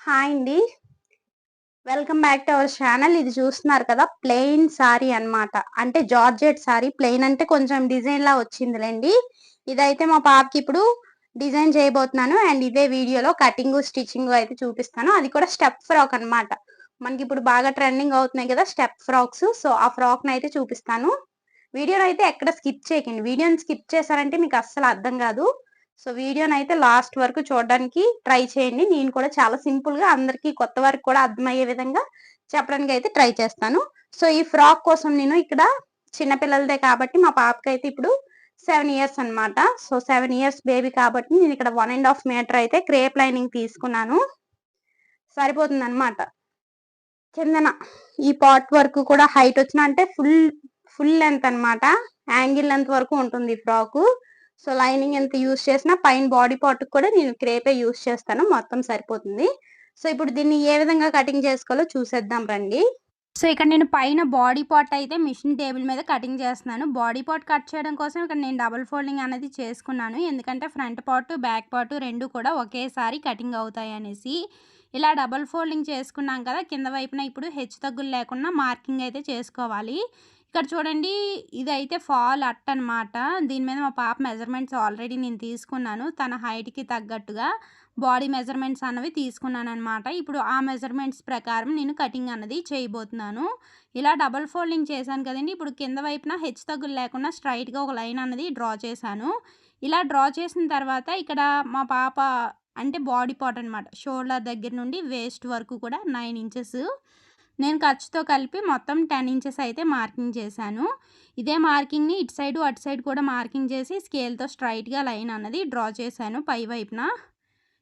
Hi అండి. Welcome back to our channel. ఇది చూస్తున్నారు కదా, ప్లెయిన్ సారీ అన్నమాట. అంటే జార్జెట్ సారీ. ప్లెయిన్ అంటే కొంచెం డిజైన్ లా వచ్చిందిలేండి. ఇదైతే మా పాపకి ఇప్పుడు డిజైన్ చేయబోతున్నాను. అండ్ ఇదే వీడియోలో కటింగ్ స్టిచ్చింగ్ అయితే చూపిస్తాను. అది కూడా స్టెప్ ఫ్రాక్ అన్నమాట. మనకి ఇప్పుడు బాగా ట్రెండింగ్ అవుతున్నాయి కదా స్టెప్ ఫ్రాక్స్. సో ఆ ఫ్రాక్ అయితే చూపిస్తాను. వీడియోని అయితే ఎక్కడ స్కిప్ చేయకండి. వీడియోని స్కిప్ చేశారంటే మీకు అస్సలు అర్థం కాదు. సో వీడియోని అయితే లాస్ట్ వరకు చూడడానికి ట్రై చేయండి. నేను కూడా చాలా సింపుల్ గా అందరికి కొత్త వారికి కూడా అర్థమయ్యే విధంగా చెప్పడానికి అయితే ట్రై చేస్తాను. సో ఈ ఫ్రాక్ కోసం నేను ఇక్కడ చిన్నపిల్లలదే కాబట్టి మా పాపకి అయితే ఇప్పుడు 7 ఇయర్స్ అన్నమాట. సో 7 ఇయర్స్ బేబీ కాబట్టి నేను ఇక్కడ 1.5 మీటర్ అయితే క్రేప్ లైనింగ్ తీసుకున్నాను. సరిపోతుంది అన్నమాట. కిందన ఈ పార్ట్ వరకు కూడా హైట్ వచ్చిన అంటే ఫుల్ లెంత్ అన్నమాట. యాంగిల్ లెంత్ వరకు ఉంటుంది ఫ్రాక్. సో లైనింగ్ ఎంత యూస్ చేసినా పైన బాడీ పార్ట్ కూడా నేను క్రేపే యూస్ చేస్తాను. మొత్తం సరిపోతుంది. సో ఇప్పుడు దీన్ని ఏ విధంగా కటింగ్ చేసుకోవాలో చూసేద్దాం రండి. సో ఇక్కడ నేను పైన బాడీ పార్ట్ అయితే మిషన్ టేబుల్ మీద కటింగ్ చేస్తున్నాను. బాడీ పార్ట్ కట్ చేయడం కోసం ఇక్కడ నేను డబుల్ ఫోల్డింగ్ అనేది చేసుకున్నాను. ఎందుకంటే ఫ్రంట్ పార్ట్ బ్యాక్ పార్ట్ రెండు కూడా ఒకేసారి కటింగ్ అవుతాయి అనేసి. ఇలా డబుల్ ఫోల్డింగ్ చేసుకున్నాం కదా, కింద వైపున ఇప్పుడు హెచ్చు తగ్గులు లేకుండా మార్కింగ్ అయితే చేసుకోవాలి. ఇక్కడ చూడండి, ఇదైతే ఫాల్ అట్ అనమాట. దీని మీద మా పాప మెజర్మెంట్స్ ఆల్రెడీ నేను తీసుకున్నాను. తన హైట్కి తగ్గట్టుగా బాడీ మెజర్మెంట్స్ అన్నవి తీసుకున్నాను అనమాట. ఇప్పుడు ఆ మెజర్మెంట్స్ ప్రకారం నేను కటింగ్ అన్నది చేయబోతున్నాను. ఇలా డబల్ ఫోల్డింగ్ చేశాను కదండి. ఇప్పుడు కింద వైపున హెచ్చు తగ్గులు లేకుండా స్ట్రైట్గా ఒక లైన్ అన్నది డ్రా చేశాను. ఇలా డ్రా చేసిన తర్వాత ఇక్కడ మా పాప అంటే బాడీ పార్ట్ అనమాట, షోల్డర్ దగ్గర నుండి వేస్ట్ వరకు కూడా 9 ఇంచెస్ నేను ఖర్చుతో కలిపి మొత్తం 10 ఇంచెస్ అయితే మార్కింగ్ చేశాను. ఇదే మార్కింగ్ని ఇటు సైడు అటు సైడ్ కూడా మార్కింగ్ చేసి స్కేల్తో స్ట్రైట్గా లైన్ అన్నది డ్రా చేశాను పై వైపున.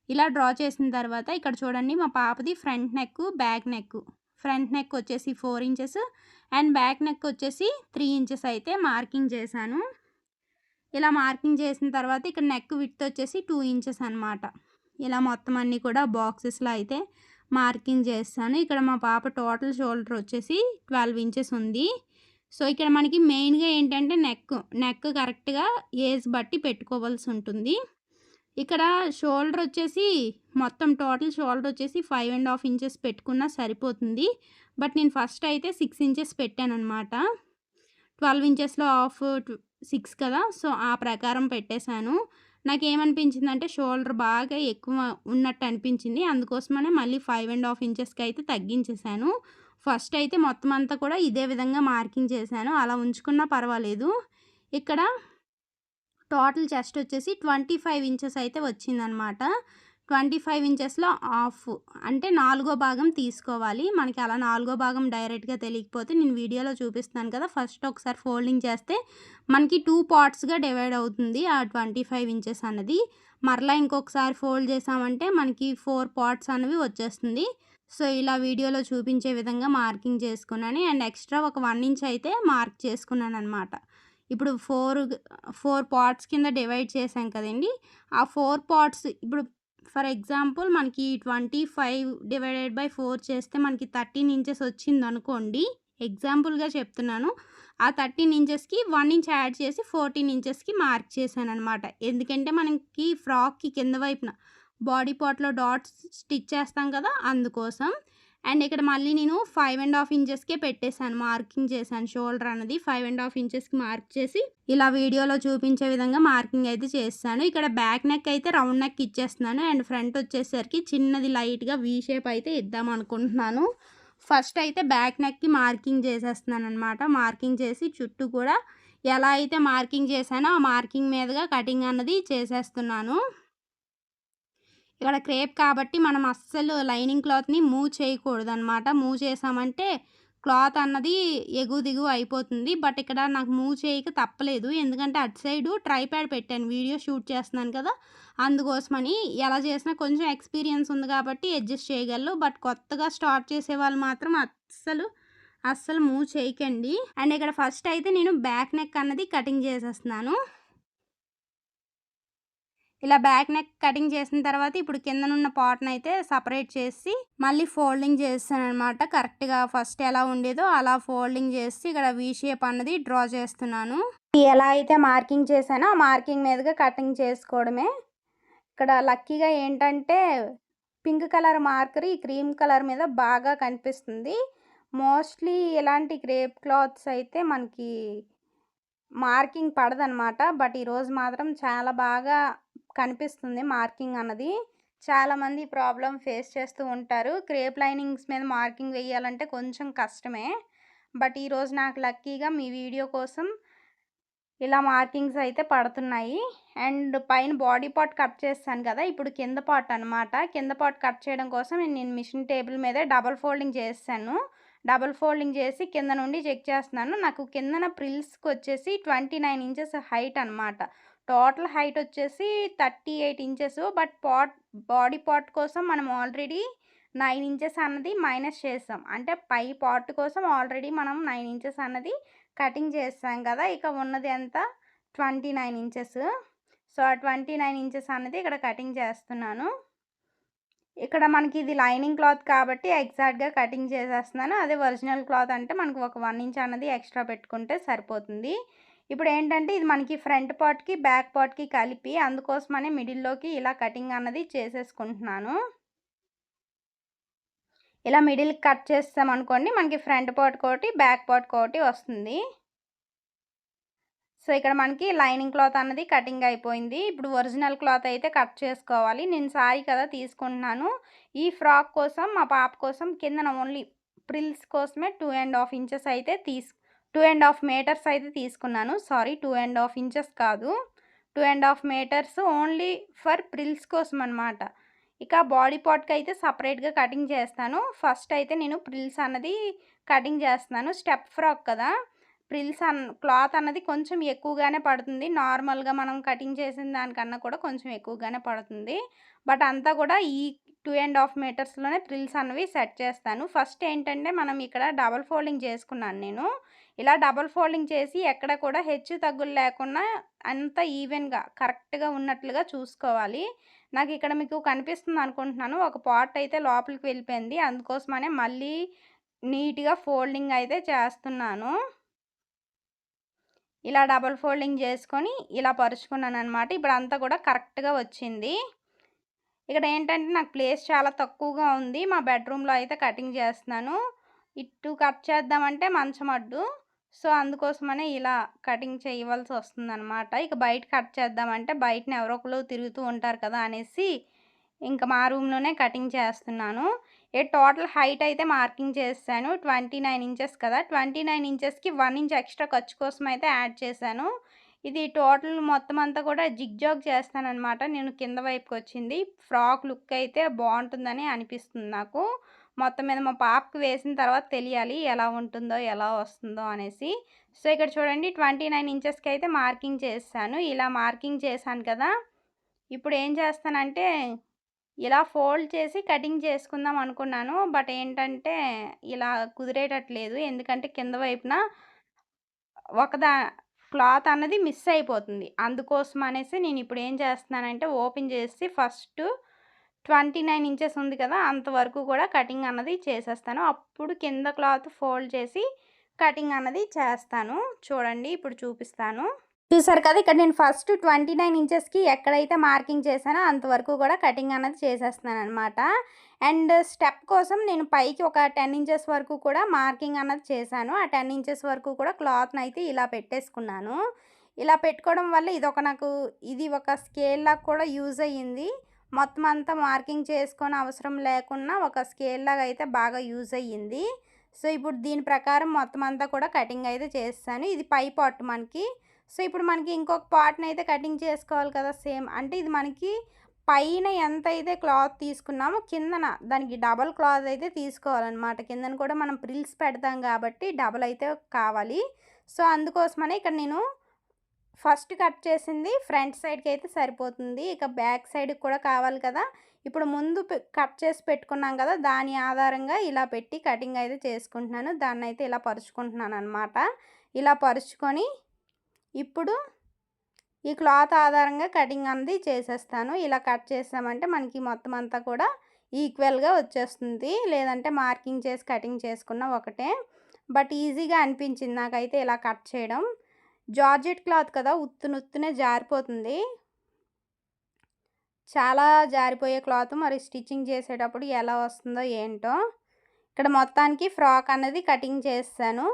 ఇలా డ్రా చేసిన తర్వాత ఇక్కడ చూడండి, మా పాపది front neck back neck. Front neck వచ్చేసి 4 ఇంచెస్ అండ్ బ్యాక్ నెక్ వచ్చేసి 3 ఇంచెస్ అయితే మార్కింగ్ చేశాను. ఇలా మార్కింగ్ చేసిన తర్వాత ఇక్కడ నెక్ విడ్త్ వచ్చేసి 2 ఇంచెస్ అనమాట. ఇలా మొత్తం అన్నీ కూడా బాక్సెస్లో అయితే మార్కింగ్ చేస్తాను. ఇక్కడ మా పాప టోటల్ షోల్డర్ వచ్చేసి 12 ఇంచెస్ ఉంది. సో ఇక్కడ మనకి మెయిన్గా ఏంటంటే నెక్ కరెక్ట్గా ఏజ్ బట్టి పెట్టుకోవాల్సి ఉంటుంది. ఇక్కడ షోల్డర్ వచ్చేసి మొత్తం టోటల్ షోల్డర్ వచ్చేసి 5.5 ఇంచెస్ పెట్టుకున్నా సరిపోతుంది. బట్ నేను ఫస్ట్ అయితే 6 ఇంచెస్ పెట్టాను అనమాట. 12 ఇంచెస్లో హాఫ్ 6 కదా, సో ఆ ప్రకారం పెట్టేశాను. నాకేమనిపించిందంటే షోల్డర్ బాగా ఎక్కువ ఉన్నట్టు అనిపించింది. అందుకోసమనే మళ్ళీ 5.5 ఇంచెస్కి అయితే తగ్గించేశాను. ఫస్ట్ అయితే మొత్తం అంతా కూడా ఇదే విధంగా మార్కింగ్ చేశాను. అలా ఉంచుకున్నా పర్వాలేదు. ఇక్కడ టోటల్ చెస్ట్ వచ్చేసి 25 ఇంచెస్ అయితే వచ్చిందనమాట. 25 ఇంచెస్లో హాఫ్ అంటే 4వ భాగం తీసుకోవాలి. మనకి అలా 4వ భాగం డైరెక్ట్గా తెలియకపోతే నేను వీడియోలో చూపిస్తాను కదా, ఫస్ట్ ఒకసారి ఫోల్డింగ్ చేస్తే మనకి 2 పార్ట్స్గా డివైడ్ అవుతుంది ఆ 25 ఇంచెస్ అన్నది. మరలా ఇంకొకసారి ఫోల్డ్ చేసామంటే మనకి 4 పార్ట్స్ అనేవి వచ్చేస్తుంది. సో ఇలా వీడియోలో చూపించే విధంగా మార్కింగ్ చేసుకున్నాను. అండ్ ఎక్స్ట్రా ఒక 1 ఇంచ్ అయితే మార్క్ చేసుకున్నాను అనమాట. ఇప్పుడు 4 పార్ట్స్ కింద డివైడ్ చేసాం కదండి. ఆ 4 పార్ట్స్ ఇప్పుడు ఫర్ ఎగ్జాంపుల్ మనకి 25/4 చేస్తే మనకి 13 ఇంచెస్ వచ్చిందనుకోండి. ఎగ్జాంపుల్గా చెప్తున్నాను. ఆ 13 ఇంచెస్కి 1 ఇంచ్ యాడ్ చేసి 14 ఇంచెస్కి మార్క్ చేశానమాట. ఎందుకంటే మనకి ఫ్రాక్కి కింద వైపున బాడీ పార్ట్లో డాట్స్ స్టిచ్ చేస్తాం కదా, అందుకోసం. అండ్ ఇక్కడ మళ్ళీ నేను 5.5 ఇంచెస్కే పెట్టేశాను, మార్కింగ్ చేశాను. షోల్డర్ అనేది 5.5 ఇంచెస్కి మార్క్ చేసి ఇలా వీడియోలో చూపించే విధంగా మార్కింగ్ అయితే చేస్తాను. ఇక్కడ బ్యాక్ నెక్ అయితే రౌండ్ నెక్ ఇచ్చేస్తున్నాను. అండ్ ఫ్రంట్ వచ్చేసరికి చిన్నది లైట్గా వీ షేప్ అయితే ఇద్దాం అనుకుంటున్నాను. ఫస్ట్ అయితే బ్యాక్ నెక్కి మార్కింగ్ చేసేస్తున్నాను అనమాట. మార్కింగ్ చేసి చుట్టూ కూడా ఎలా అయితే మార్కింగ్ చేశానో ఆ మార్కింగ్ మీదుగా కటింగ్ అన్నది చేసేస్తున్నాను. ఇక్కడ క్రేప్ కాబట్టి మనం అస్సలు లైనింగ్ క్లాత్ని మూవ్ చేయకూడదనమాట. మూవ్ చేసామంటే క్లాత్ అన్నది ఎగువ దిగువ అయిపోతుంది. బట్ ఇక్కడ నాకు మూవ్ చేయక తప్పలేదు. ఎందుకంటే అటు సైడు ట్రైప్యాడ్ పెట్టాను, వీడియో షూట్ చేస్తున్నాను కదా, అందుకోసమని. ఎలా చేసినా కొంచెం ఎక్స్పీరియన్స్ ఉంది కాబట్టి అడ్జస్ట్ చేయగలరు. బట్ కొత్తగా స్టార్ట్ చేసే వాళ్ళు మాత్రం అస్సలు మూవ్ చేయకండి. అండ్ ఇక్కడ ఫస్ట్ అయితే నేను బ్యాక్ నెక్ అన్నది కటింగ్ చేసేస్తున్నాను. ఇలా బ్యాక్ నెక్ కటింగ్ చేసిన తర్వాత ఇప్పుడు కిందనున్న పార్ట్ని అయితే సపరేట్ చేసి మళ్ళీ ఫోల్డింగ్ చేస్తాను అనమాట. కరెక్ట్గా ఫస్ట్ ఎలా ఉండేదో అలా ఫోల్డింగ్ చేసి ఇక్కడ వీ షేప్ అన్నది డ్రా చేస్తున్నాను. ఎలా అయితే మార్కింగ్ చేశానో ఆ మార్కింగ్ మీదుగా కటింగ్ చేసుకోవడమే. ఇక్కడ లక్కీగా ఏంటంటే పింక్ కలర్ మార్కర్ ఈ క్రీమ్ కలర్ మీద బాగా కనిపిస్తుంది. మోస్ట్లీ ఇలాంటి క్రేప్ క్లాత్స్ అయితే మనకి మార్కింగ్ పడదనమాట. బట్ ఈరోజు మాత్రం చాలా బాగా కనిపిస్తుంది మార్కింగ్ అన్నది. చాలామంది ప్రాబ్లం ఫేస్ చేస్తూ ఉంటారు. క్రేప్ లైనింగ్స్ మీద మార్కింగ్ వేయాలంటే కొంచెం కష్టమే. బట్ ఈరోజు నాకు లక్కీగా మీ వీడియో కోసం ఇలా మార్కింగ్స్ అయితే పడుతున్నాయి. అండ్ పైన బాడీ పార్ట్ కట్ చేస్తాను కదా, ఇప్పుడు కింద పార్ట్ అనమాట. కింద పార్ట్ కట్ చేయడం కోసం నేను మిషన్ టేబుల్ మీదే డబల్ ఫోల్డింగ్ చేశాను. డబల్ ఫోల్డింగ్ చేసి కింద నుండి చెక్ చేస్తున్నాను. నాకు కిందన ప్రిల్స్కి వచ్చేసి 29 ఇంచెస్ హైట్ అనమాట. టోటల్ హైట్ వచ్చేసి 38 ఇంచెస్. బట్ బాడీ పార్ట్ కోసం మనం ఆల్రెడీ 9 ఇంచెస్ అన్నది మైనస్ చేసాం. అంటే పై పార్ట్ కోసం ఆల్రెడీ మనం 9 ఇంచెస్ అన్నది కటింగ్ చేసాం కదా. ఇక ఉన్నది ఎంత 29 ఇంచెస్. సో ఆ 29 ఇంచెస్ అన్నది ఇక్కడ కటింగ్ చేస్తున్నాను. ఇక్కడ మనకి ఇది లైనింగ్ క్లాత్ కాబట్టి ఎగ్జాక్ట్గా కటింగ్ చేసేస్తున్నాను. అదే ఒరిజినల్ క్లాత్ అంటే మనకు ఒక 1 ఇంచ్ అన్నది ఎక్స్ట్రా పెట్టుకుంటే సరిపోతుంది. ఇప్పుడు ఏంటంటే ఇది మనకి ఫ్రంట్ పార్ట్కి బ్యాక్ పార్ట్కి కలిపి, అందుకోసమనే మిడిల్లోకి ఇలా కటింగ్ అన్నది చేసేసుకుంటున్నాను. ఇలా మిడిల్కి కట్ చేస్తామనుకోండి మనకి ఫ్రంట్ పార్ట్ కోటి బ్యాక్ పార్ట్ కోటి వస్తుంది. సో ఇక్కడ మనకి లైనింగ్ క్లాత్ అన్నది కటింగ్ అయిపోయింది. ఇప్పుడు ఒరిజినల్ క్లాత్ అయితే కట్ చేసుకోవాలి. నేను సారీ కదా తీసుకుంటున్నాను. ఈ ఫ్రాక్ కోసం మా పాప కోసం కిందన ఓన్లీ ప్రిల్స్ కోసమే 2.5 ఇంచెస్ అయితే 2.5 మీటర్స్ అయితే తీసుకున్నాను. సారీ 2.5 ఇంచెస్ కాదు, 2.5 మీటర్స్ ఓన్లీ ఫర్ ప్రిల్స్ కోసం అనమాట. ఇక బాడీ పార్ట్కి అయితే సపరేట్గా కటింగ్ చేస్తాను. ఫస్ట్ అయితే నేను ప్రిల్స్ అన్నది కటింగ్ చేస్తున్నాను. స్టెప్ ఫ్రాక్ కదా, ప్రిల్స్ క్లాత్ అన్నది కొంచెం ఎక్కువగానే పడుతుంది. నార్మల్గా మనం కటింగ్ చేసిన దానికన్నా కూడా కొంచెం ఎక్కువగానే పడుతుంది. బట్ అంతా కూడా ఈ 2.5 మీటర్స్లోనే ప్రిల్స్ అన్నవి సెట్ చేస్తాను. ఫస్ట్ ఏంటంటే మనం ఇక్కడ డబల్ ఫోల్డింగ్ చేసుకున్నాను నేను. ఇలా డబల్ ఫోల్డింగ్ చేసి ఎక్కడ కూడా హెచ్చు తగ్గులు లేకుండా అంత ఈవెన్గా కరెక్ట్గా ఉన్నట్లుగా చూసుకోవాలి. నాకు ఇక్కడ మీకు కనిపిస్తుంది అనుకుంటున్నాను, ఒక పార్ట్ అయితే లోపలికి వెళ్ళిపోయింది. అందుకోసమనే మళ్ళీ నీట్గా ఫోల్డింగ్ అయితే చేస్తున్నాను. ఇలా డబల్ ఫోల్డింగ్ చేసుకొని ఇలా పరుచుకున్నాను అనమాట. ఇప్పుడు అంతా కూడా కరెక్ట్గా వచ్చింది. ఇక్కడ ఏంటంటే నాకు ప్లేస్ చాలా తక్కువగా ఉంది. మా బెడ్రూమ్లో అయితే కటింగ్ చేస్తున్నాను. ఇటు కట్ చేద్దామంటే మంచం అడ్డు. సో అందుకోసమనే ఇలా కటింగ్ చేయవలసి వస్తుందన్నమాట. ఇక బయట కట్ చేద్దామంటే బయటన ఎవరో ఒకరు తిరుగుతూ ఉంటారు కదా అనేసి ఇంకా మా రూమ్లోనే కటింగ్ చేస్తున్నాను. టోటల్ హైట్ అయితే మార్కింగ్ చేశాను. 29 ఇంచెస్ కదా, 29 ఇంచెస్కి 1 ఇంచ్ ఎక్స్ట్రా ఖర్చు కోసం అయితే యాడ్ చేశాను. ఇది టోటల్ మొత్తం అంతా కూడా జిగ్జాగ్ చేస్తానన్నమాట. నేను కింద వైపుకి వచ్చింది. ఫ్రాక్ లుక్ అయితే బాగుంటుందని అనిపిస్తుంది నాకు. మొత్తం మీద మా పాపకి వేసిన తర్వాత తెలియాలి ఎలా ఉంటుందో ఎలా వస్తుందో అనేసి. సో ఇక్కడ చూడండి 29 ఇంచెస్కి అయితే మార్కింగ్ చేశాను. ఇలా మార్కింగ్ చేశాను కదా, ఇప్పుడు ఏం చేస్తానంటే ఇలా ఫోల్డ్ చేసి కటింగ్ చేసుకుందాం అనుకున్నాను. బట్ ఏంటంటే ఇలా కుదిరేటట్లేదు. ఎందుకంటే కింద వైపున ఒకదా క్లాత్ అన్నది మిస్ అయిపోతుంది. అందుకోసం అనేసి నేను ఇప్పుడు ఏం చేస్తున్నానంటే ఓపెన్ చేసి ఫస్ట్ 29 ఇంచెస్ ఉంది కదా, అంతవరకు కూడా కటింగ్ అన్నది చేసేస్తాను. అప్పుడు కింద క్లాత్ ఫోల్డ్ చేసి కటింగ్ అన్నది చేస్తాను. చూడండి ఇప్పుడు చూపిస్తాను. చూసారు కదా, ఇక్కడ నేను ఫస్ట్ 29 ఇంచెస్కి ఎక్కడైతే మార్కింగ్ చేశానో అంతవరకు కూడా కటింగ్ అన్నది చేసేస్తున్నాను అనమాట. అండ్ స్టెప్ కోసం నేను పైకి ఒక 10 ఇంచెస్ వరకు కూడా మార్కింగ్ అన్నది చేశాను. ఆ 10 ఇంచెస్ వరకు కూడా క్లాత్ని అయితే ఇలా పెట్టేసుకున్నాను. ఇలా పెట్టుకోవడం వల్ల ఇది ఒక స్కేల్ లాగా కూడా యూజ్ అయ్యింది. మొత్తం అంతా మార్కింగ్ చేసుకొని అవసరం లేకుండా ఒక స్కేల్ లాగా అయితే బాగా యూజ్ అయ్యింది. సో ఇప్పుడు దీని ప్రకారం మొత్తం అంతా కూడా కటింగ్ అయితే చేస్తాను. ఇది పై పార్ట్ మనకి. సో ఇప్పుడు మనకి ఇంకొక పార్ట్ని అయితే కటింగ్ చేసుకోవాలి కదా సేమ్. అంటే ఇది మనకి పైన ఎంత అయితే క్లాత్ తీసుకున్నామో కిందన దానికి డబల్ క్లాత్ అయితే తీసుకోవాలన్నమాట. కిందన కూడా మనం ప్రిల్స్ పెడతాం కాబట్టి డబల్ అయితే కావాలి. సో అందుకోసమనే ఇక్కడ నేను ఫస్ట్ కట్ చేసింది ఫ్రంట్ సైడ్కి అయితే సరిపోతుంది. ఇక బ్యాక్ సైడ్కి కూడా కావాలి కదా. ఇప్పుడు ముందు కట్ చేసి పెట్టుకున్నాం కదా, దాని ఆధారంగా ఇలా పెట్టి కటింగ్ అయితే చేసుకుంటున్నాను. దాన్ని అయితే ఇలా పరుచుకుంటున్నాను అనమాట. ఇలా పరుచుకొని ఇప్పుడు ఈ క్లాత్ ఆధారంగా కటింగ్ అనేది చేసేస్తాను. ఇలా కట్ చేసామంటే మనకి మొత్తం అంతా కూడా ఈక్వల్గా వచ్చేస్తుంది. లేదంటే మార్కింగ్ చేసి కటింగ్ చేసుకున్న ఒకటే. బట్ ఈజీగా అనిపించింది నాకైతే ఇలా కట్ చేయడం. జార్జెట్ క్లాత్ కదా, ఉత్తునే జారిపోతుంది. చాలా జారిపోయే క్లాత్ మరి స్టిచ్చింగ్ చేసేటప్పుడు ఎలా వస్తుందో ఏంటో. ఇక్కడ మొత్తానికి ఫ్రాక్ అన్నది కటింగ్ చేసేసాను.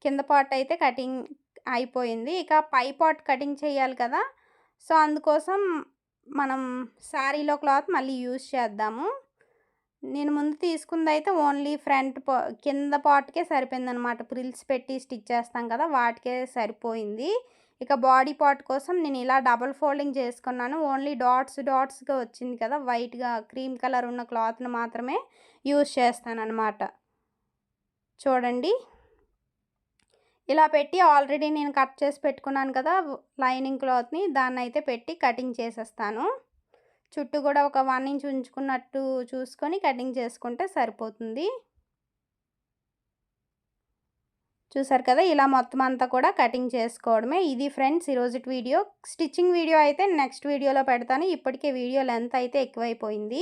కింద పార్ట్ అయితే కటింగ్ అయిపోయింది. ఇక పై పార్ట్ కటింగ్ చేయాలి కదా! సో, అందుకోసం మనం శారీలో క్లాత్ మళ్ళీ యూజ్ చేద్దాము. నేను ముందు తీసుకుందైతే ఓన్లీ ఫ్రంట్ కింద పార్ట్‌కే సరిపోయిందనమాట. ప్రిల్స్ పెట్టి స్టిచ్ చేస్తాం కదా! వాటికే సరిపోయింది. ఇక బాడీ పార్ట్ కోసం నేను ఇలా డబుల్ ఫోల్డింగ్ చేసుకున్నాను. ఓన్లీ డాట్స్‌గా వచ్చింది కదా! వైట్‌గా క్రీమ్ కలర్ ఉన్న క్లాత్‌ని మాత్రమే యూజ్ చేస్తాననమాట. చూడండి. ఇలా పెట్టి ఆల్రెడీ నేను కట్ చేసి పెట్టుకున్నాను కదా! లైనింగ్ క్లాత్‌ని దాన్నయితే పెట్టి కటింగ్ చేసేస్తాను. చుట్టూ కూడా ఒక 1 ఇంచ్ ఉంచుకున్నట్టు చూసుకొని కటింగ్ చేసుకుంటే సరిపోతుంది. చూసారు కదా! ఇలా మొత్తం అంతా కూడా కటింగ్ చేసుకోవడమే. ఇది ఫ్రెండ్స్ ఈరోజుటి వీడియో. స్టిచ్చింగ్ వీడియో అయితే నెక్స్ట్ వీడియోలో పెడతాను. ఇప్పటికే వీడియో లెంత్ అయితే ఎక్కువైపోయింది.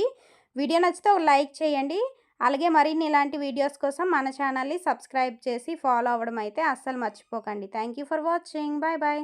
వీడియో నచ్చితే ఒక లైక్ చేయండి. అలాగే మరిన్ని ఇలాంటి వీడియోస్ కోసం మన ఛానల్‌ని సబ్స్క్రైబ్ చేసి ఫాలో అవ్వడం అయితే అస్సలు మర్చిపోకండి. Thank you for watching. Bye bye.